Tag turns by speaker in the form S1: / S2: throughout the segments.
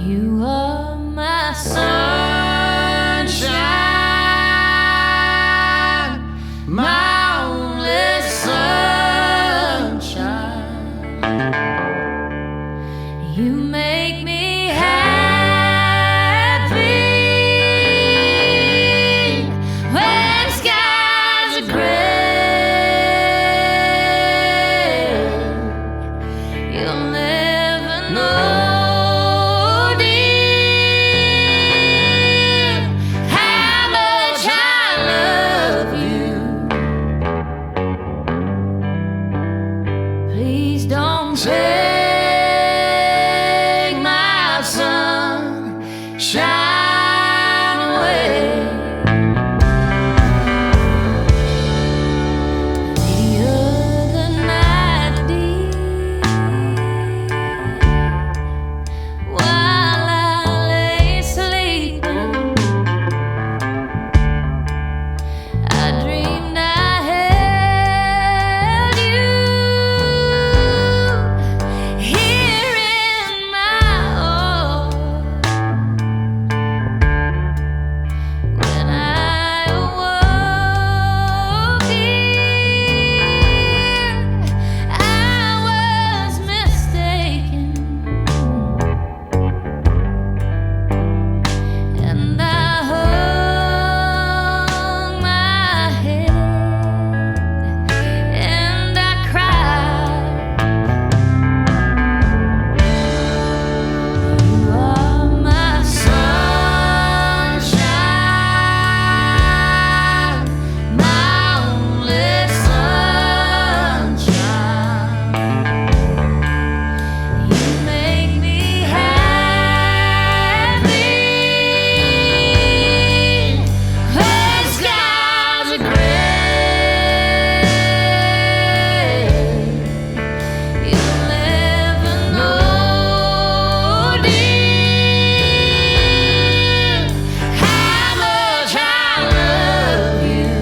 S1: You are my sunshine, my only sunshine. You make me happy when skies are gray. You'll never know. Please don't take my sunshine away. The other night, dear, while I lay sleeping, I dreamed I held you here in my arms. When I awoke, dear, I was mistaken, and I hung my head and I cried. You are my sunshine, my only sunshine. You make me happy when skies are gray. You'll never know, dear, how much I love you.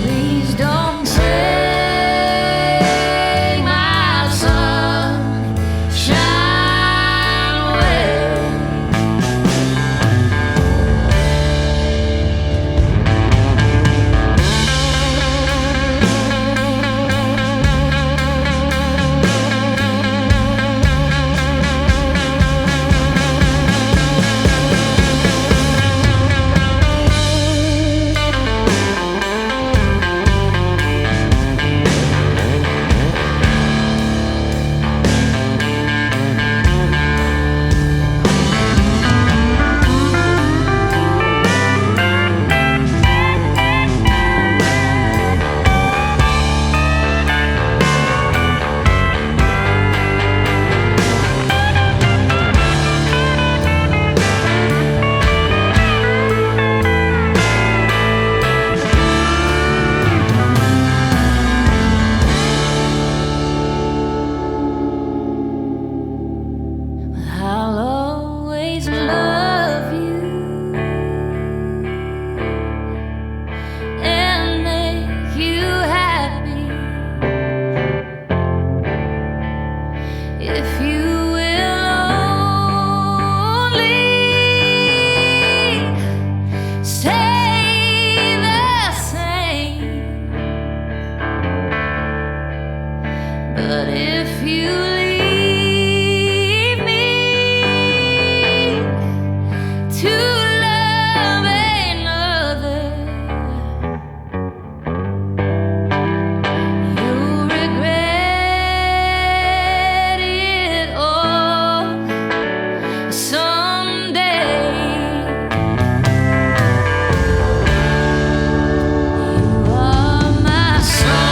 S1: Please don't take my sunshine away. I'll always love you and make you happy if you will only stay the same. But if you leave me to love another, you'll regret it all someday. You are my sunshine,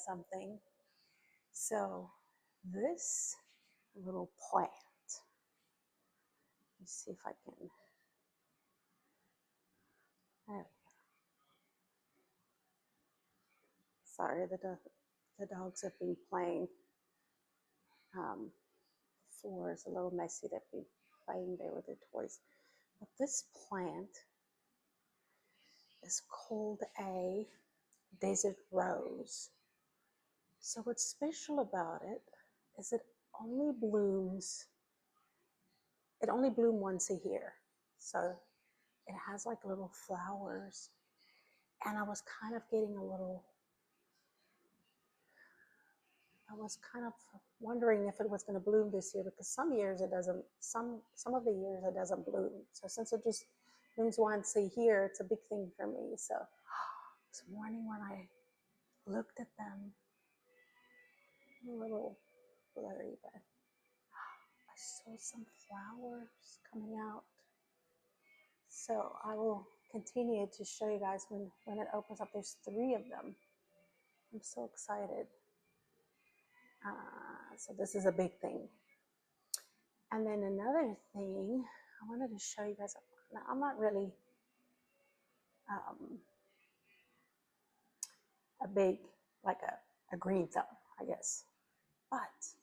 S2: something. So this little plant, let's see if I can, there we go. Sorry, the dogs have been playing. The floor is a little messy. They've been playing there with their toys. But this plant is called a desert rose. So what's special about it is it only blooms once a year. So it has like little flowers. And I was kind of wondering if it was going to bloom this year, because some years it doesn't, some of the years it doesn't bloom. So since it just blooms once a year, it's a big thing for me. So this morning when I looked at them, a little blurry, but I saw some flowers coming out. So I will continue to show you guys when it opens up. There's 3 of them. I'm so excited. So this is a big thing. And then another thing I wanted to show you guys. Now, I'm not really a big, like a green thumb, I guess. But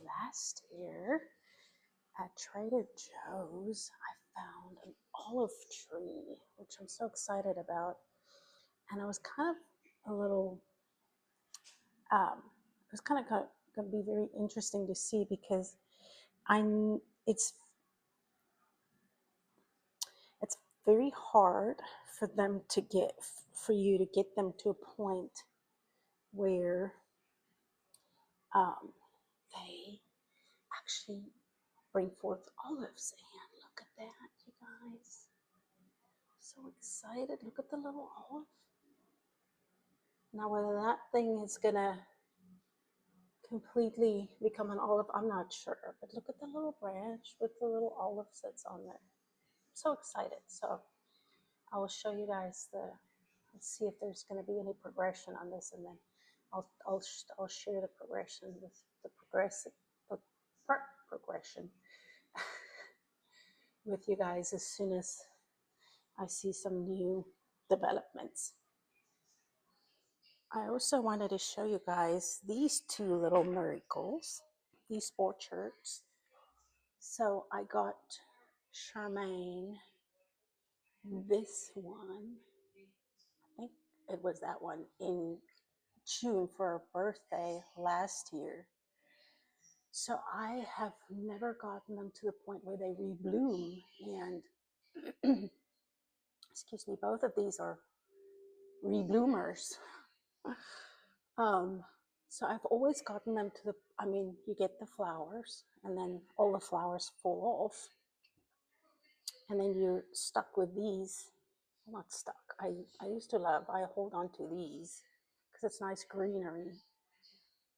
S2: last year at Trader Joe's, I found an olive tree, which I'm so excited about. And I was kind of a little, it was kind of going to be very interesting to see, because it's very hard for you to get them to a point where they actually bring forth olives. And look at that, you guys. So excited. Look at the little olive. Now, whether that thing is going to completely become an olive, I'm not sure. But look at the little branch with the little olives that's on there. I'm so excited. So I will show you guys let's see if there's going to be any progression on this, and then I'll share the progression with the progression with you guys as soon as I see some new developments. I also wanted to show you guys these 2 little miracles, these orchards. So I got Charmaine this one, I think it was that one, in June for her birthday last year. So I have never gotten them to the point where they rebloom. And excuse me, both of these are rebloomers. So I've always gotten them to you get the flowers, and then all the flowers fall off, and then you're stuck with these. Well, not stuck. I used to I hold on to these because it's nice greenery.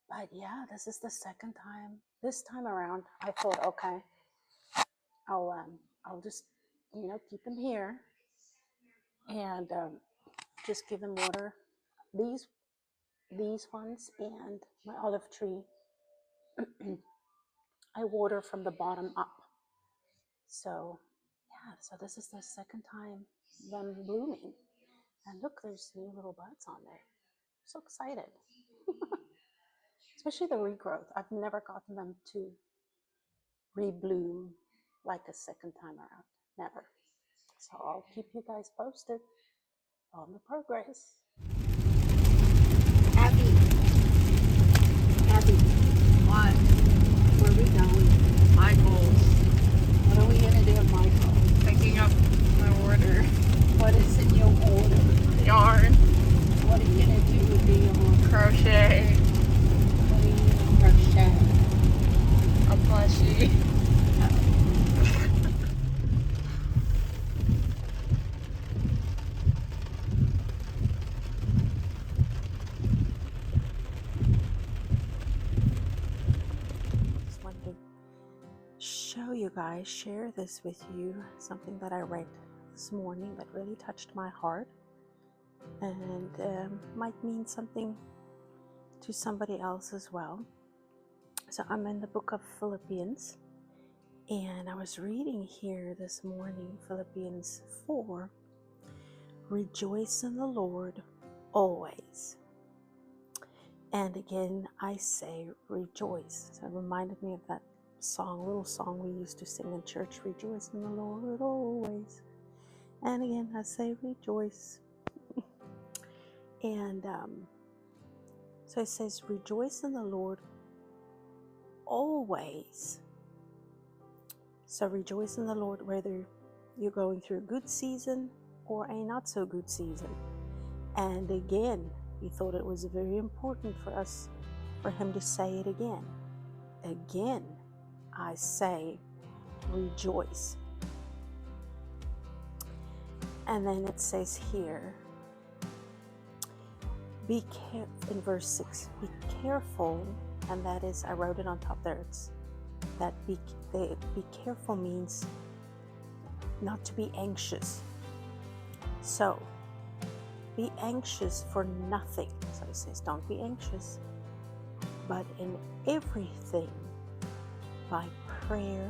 S2: But yeah, this is the second time. This time around, I thought, okay, I'll just keep them here and just give them water. These ones and my olive tree, I water from the bottom up. So yeah, so this is the second time them blooming. And look, there's new little buds on there. I'm so excited. Especially the regrowth. I've never gotten them to rebloom like a second time around. Never. So I'll keep you guys posted on the progress. Abby. What? Where are we going? Michael's. What are we going to do at Michael's?
S3: Picking up my order.
S2: What is in your order?
S3: Yarn.
S2: What are you going to do with the yarn?
S3: Crochet.
S2: What are you going to crochet?
S3: A plushie.
S2: Just wanted to show you guys, share this with you, something that I read this morning that really touched my heart. and might mean something to somebody else as well. So I'm in the book of Philippians, and I was reading here this morning, Philippians 4, rejoice in the Lord always. And again, I say rejoice. So it reminded me of that little song we used to sing in church, rejoice in the Lord always. And again, I say rejoice. And so it says, rejoice in the Lord always. So rejoice in the Lord whether you're going through a good season or a not so good season. And again, he thought it was very important for him to say it again. Again, I say rejoice. And then it says here, in verse 6, be careful, and that is, I wrote it on top there, it's that be careful means not to be anxious. So, be anxious for nothing. So he says, don't be anxious, but in everything, by prayer,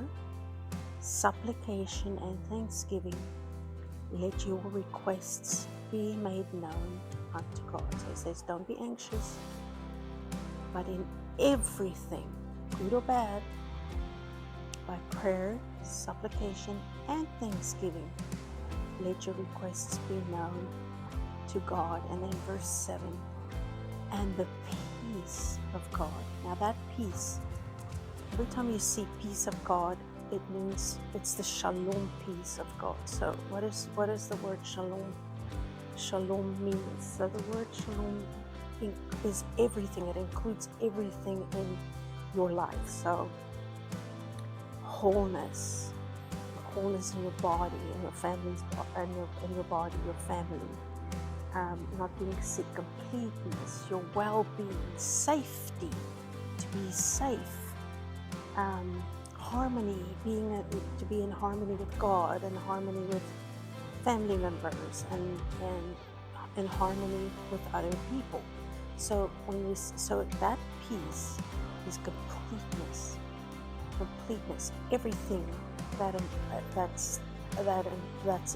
S2: supplication, and thanksgiving, let your requests be made known unto God. So he says, don't be anxious, but in everything, good or bad, by prayer, supplication, and thanksgiving, let your requests be known to God. And then verse 7, and the peace of God. Now that peace, every time you see peace of God, it means it's the shalom peace of God. So what is the word shalom? Shalom means, so the word shalom is everything. It includes everything in your life. So wholeness in your body, in your family's, in your body, your family. Not being sick, completeness, your well-being, safety, to be safe, harmony, to be in harmony with God, and harmony with family members, and in harmony with other people. So that peace is completeness, everything that's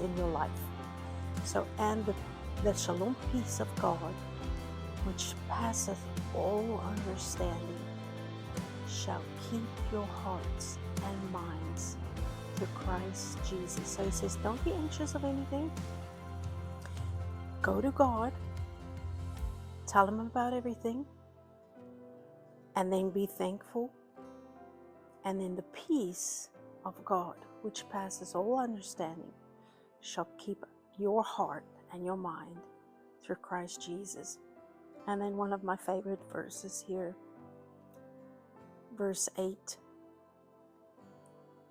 S2: in your life. So, and the shalom peace of God, which passeth all understanding, shall keep your hearts and minds through Christ Jesus. So he says, don't be anxious of anything. Go to God, tell him about everything, and then be thankful. And then the peace of God, which passes all understanding, shall keep your heart and your mind through Christ Jesus. And then one of my favorite verses here, verse 8,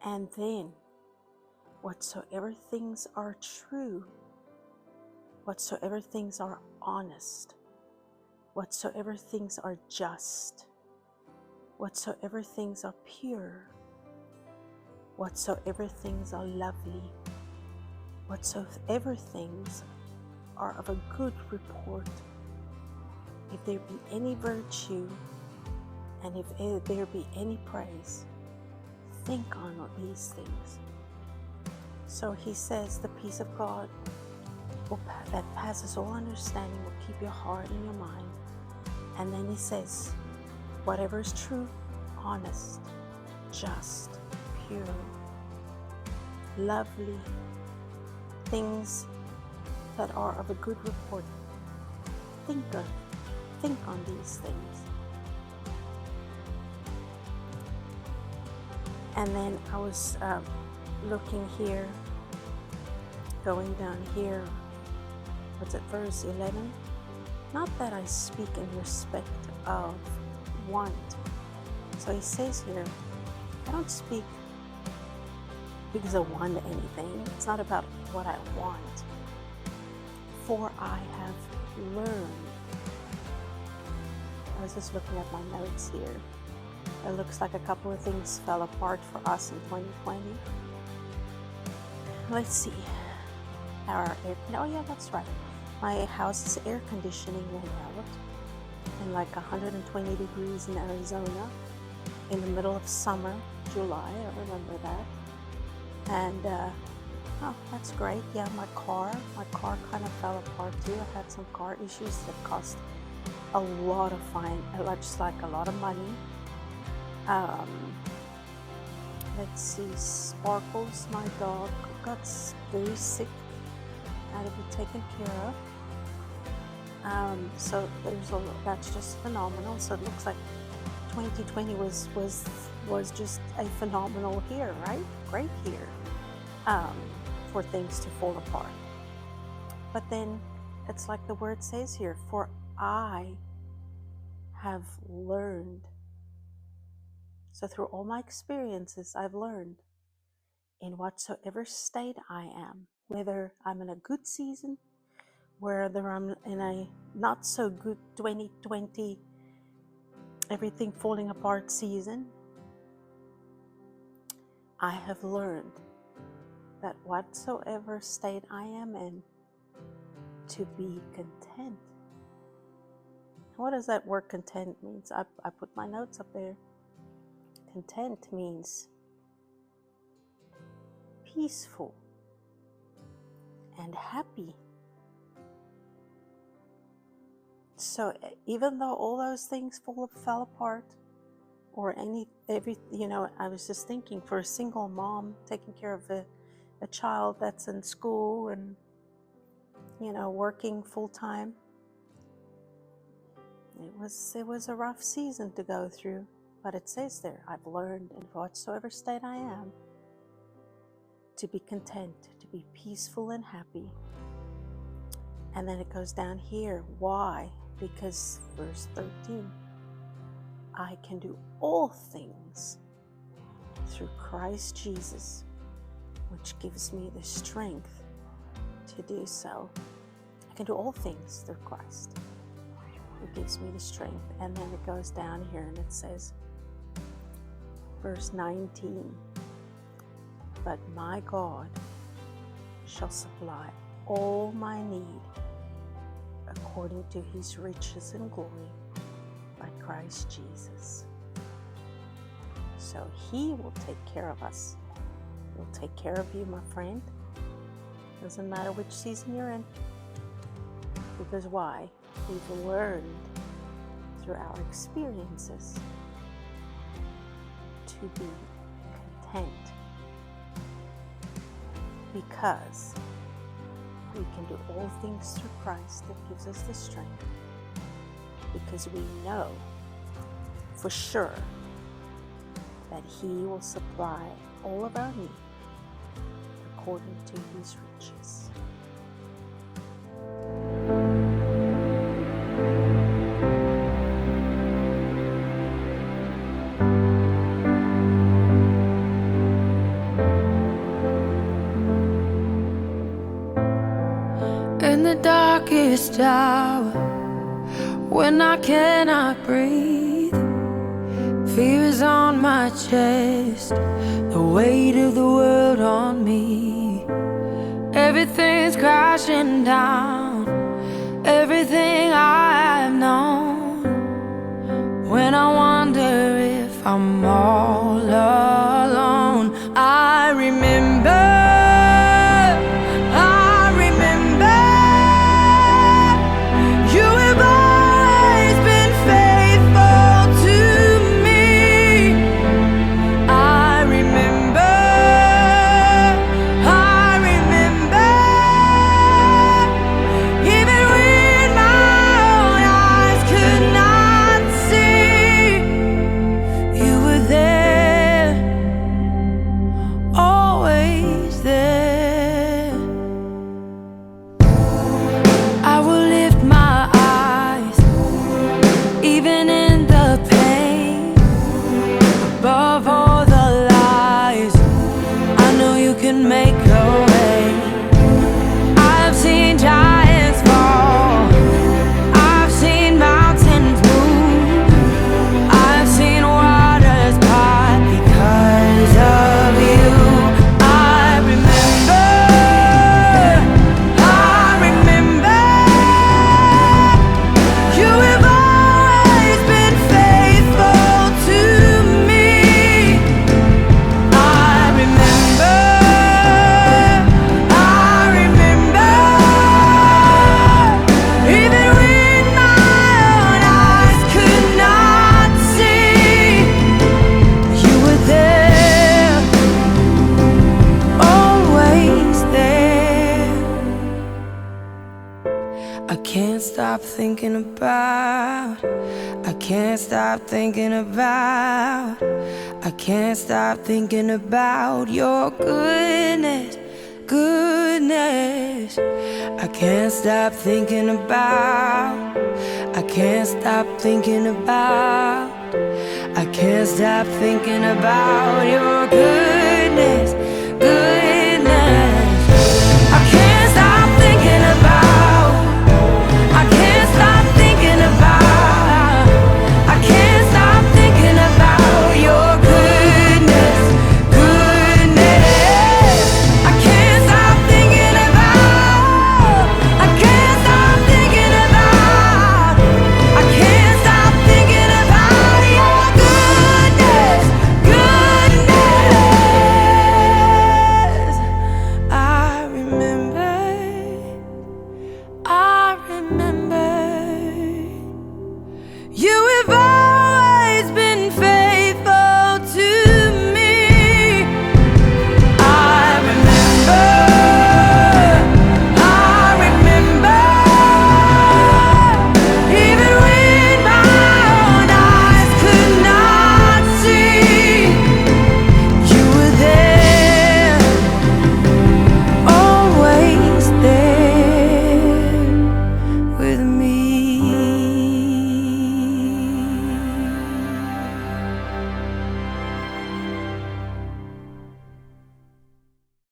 S2: and then whatsoever things are true, whatsoever things are honest, whatsoever things are just, whatsoever things are pure, whatsoever things are lovely, whatsoever things are of a good report, if there be any virtue, and if there be any praise, think on these things. So he says the peace of God that passes all understanding will keep your heart and your mind. And then he says, whatever is true, honest, just, pure, lovely, things that are of a good report, think on these things. And then I was looking here, going down here, what's it, verse 11? Not that I speak in respect of want. So he says here, I don't speak because I want anything. It's not about what I want. For I have learned. I was just looking at my notes here. It looks like a couple of things fell apart for us in 2020. Let's see. Oh yeah, that's right. My house's air conditioning went out in like 120 degrees in Arizona in the middle of summer, July, I remember that. And oh, that's great. Yeah, my car kind of fell apart too. I had some car issues that cost a lot of just like a lot of money. Let's see, Sparkles, my dog, got very sick, had to be taken care of. So that's just phenomenal. So it looks like 2020 was just a phenomenal year, right? Great year for things to fall apart. But then it's like the word says here, for I have learned. So through all my experiences, I've learned in whatsoever state I am, whether I'm in a good season, whether I'm in a not so good 2020, everything falling apart season, I have learned that whatsoever state I am in, to be content. What does that word content means? I put my notes up there. Content means peaceful and happy. So even though all those things fell apart, or I was just thinking, for a single mom taking care of a child that's in school and working full time, it was a rough season to go through. But it says there, I've learned in whatsoever state I am to be content, to be peaceful and happy. And then it goes down here. Why? Because verse 13, I can do all things through Christ Jesus, which gives me the strength to do so. I can do all things through Christ. It gives me the strength. And then it goes down here and it says, verse 19, but my God shall supply all my need according to his riches and glory by Christ Jesus. So he will take care of us. He'll take care of you, my friend. Doesn't matter which season you're in. Because why? We've learned through our experiences to be content, because we can do all things through Christ that gives us the strength, because we know for sure that he will supply all of our need according to his riches.
S1: In the darkest hour, when I cannot breathe, fear is on my chest, the weight of the world on me. Everything's crashing down, everything I've known. When I wonder if I'm all alone, I remember. Always can't stop thinking about, I can't stop thinking about, I can't stop thinking about your goodness, goodness. I can't stop thinking about, I can't stop thinking about, I can't stop thinking about your goodness.